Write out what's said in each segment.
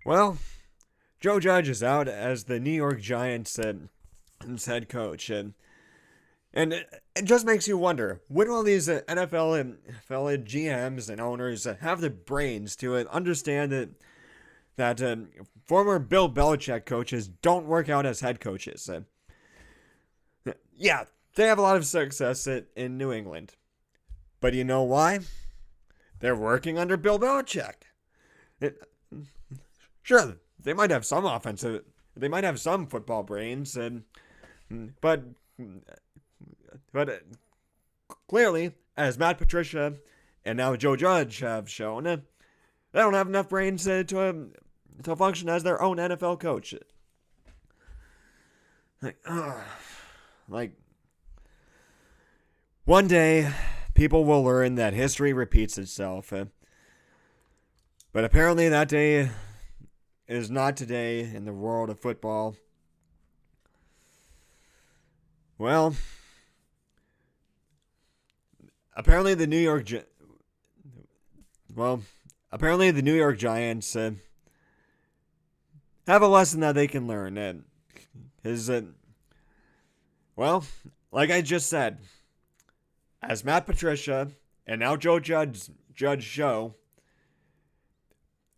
Well, Joe Judge is out as the New York Giants head coach, and it just makes you wonder: when will these NFL and fellow GMs and owners have the brains to understand that former Bill Belichick coaches don't work out as head coaches? Yeah, they have a lot of success in New England, but you know why? They're working under Bill Belichick. It, sure, they might have some offensive, they might have some football brains, but but clearly, as Matt Patricia and now Joe Judge have shown, they don't have enough brains to function as their own NFL coach. Like, like one day, people will learn that history repeats itself. But apparently, that day is not today in the world of football. Well, apparently the New York apparently the New York Giants have a lesson that they can learn. Is well, like I just said, as Matt Patricia and now Judge show,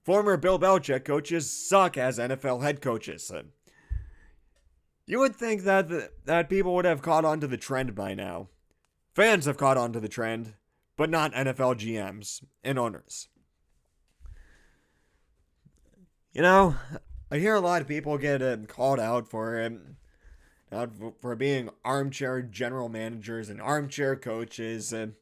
former Bill Belichick coaches suck as NFL head coaches. You would think that people would have caught on to the trend by now. Fans have caught on to the trend, but not NFL GMs and owners. You know, I hear a lot of people get called out for being armchair general managers and armchair coaches. There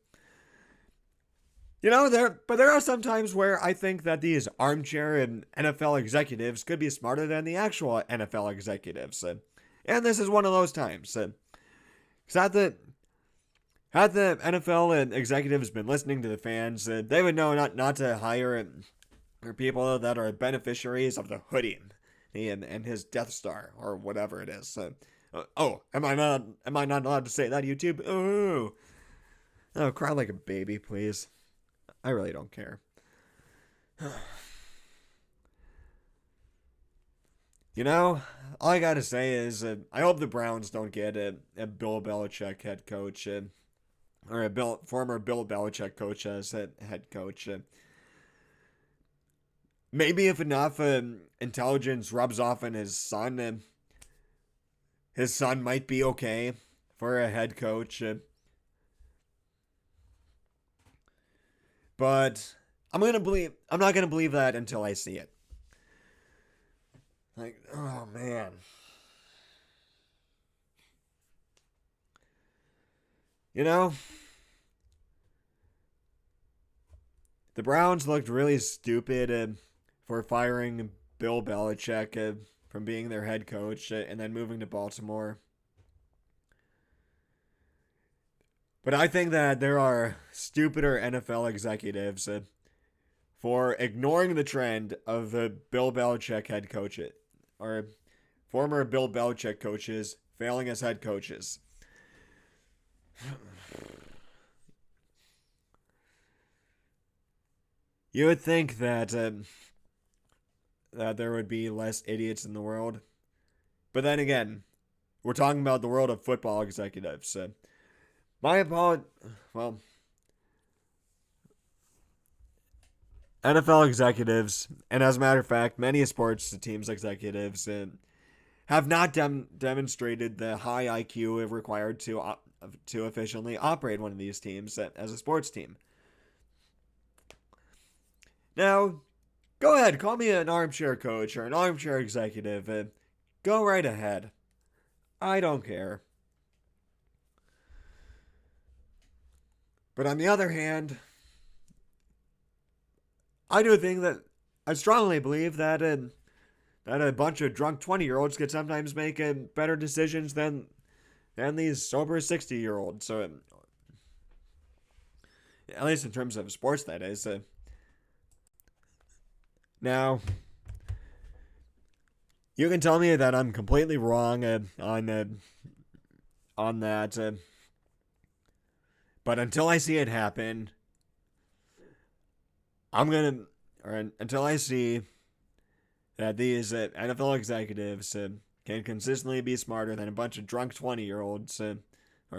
are some times where I think that these armchair and NFL executives could be smarter than the actual NFL executives. And this is one of those times. Had the NFL and executives been listening to the fans, they would know not to hire people that are beneficiaries of the hoodie and his Death Star or whatever it is. Am I not allowed to say that, YouTube? Oh, cry like a baby, please. I really don't care. You know, all I gotta say is I hope the Browns don't get a Bill Belichick head coach or former Bill Belichick coach as head coach. Maybe if enough intelligence rubs off on his son might be okay for a head coach. But I'm not gonna believe that until I see it. Like, oh man. You know, the Browns looked really stupid for firing Bill Belichick from being their head coach and then moving to Baltimore. But I think that there are stupider NFL executives for ignoring the trend of the Bill Belichick head coach or former Bill Belichick coaches failing as head coaches. You would think that there would be less idiots in the world, but then again, we're talking about the world of football executives. My apology. Well, NFL executives, and as a matter of fact, many sports teams executives have not demonstrated the high IQ required to efficiently operate one of these teams as a sports team. Now, go ahead, call me an armchair coach or an armchair executive. Go right ahead. I don't care. But on the other hand, I strongly believe that a bunch of drunk 20-year-olds could sometimes make better decisions than these sober 60-year-olds. So, at least in terms of sports, that is. Now, you can tell me that I'm completely wrong on that, but until I see it happen, I'm gonna, or until I see that these NFL executives can consistently be smarter than a bunch of drunk 20-year-olds or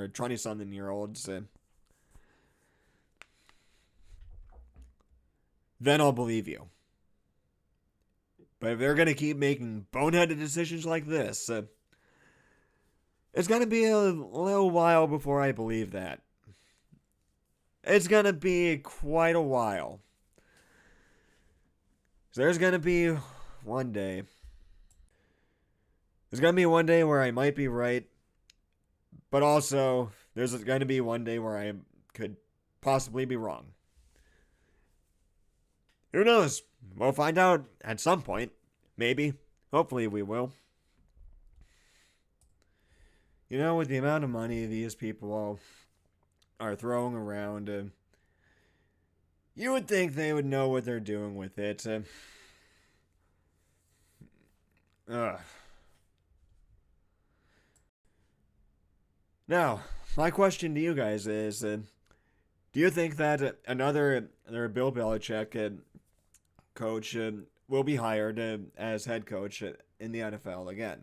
20-something-year-olds, then I'll believe you. But if they're going to keep making boneheaded decisions like this, it's going to be a little while before I believe that. It's going to be quite a while. So there's going to be one day. There's going to be one day where I might be right. But also, there's going to be one day where I could possibly be wrong. Who knows? We'll find out at some point. Maybe. Hopefully we will. You know, with the amount of money these people all are throwing around, you would think they would know what they're doing with it. Now, my question to you guys is, do you think that another Bill Belichick coach will be hired as head coach in the NFL again?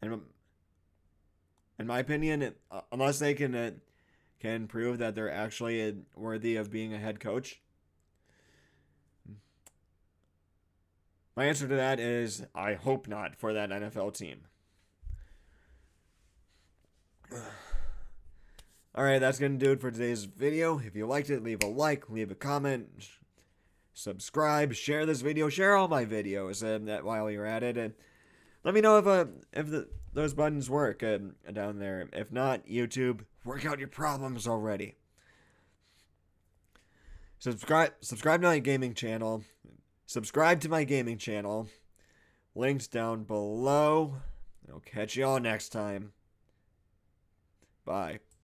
And in my opinion, unless they can prove that they're actually worthy of being a head coach, my answer to that is I hope not for that NFL team. Alright, that's going to do it for today's video. If you liked it, leave a like, leave a comment, subscribe, share this video, share all my videos while you're at it. And let me know if those buttons work down there. If not, YouTube, work out your problems already. Subscribe to my gaming channel. Subscribe to my gaming channel. Links down below. I'll catch you all next time. Bye.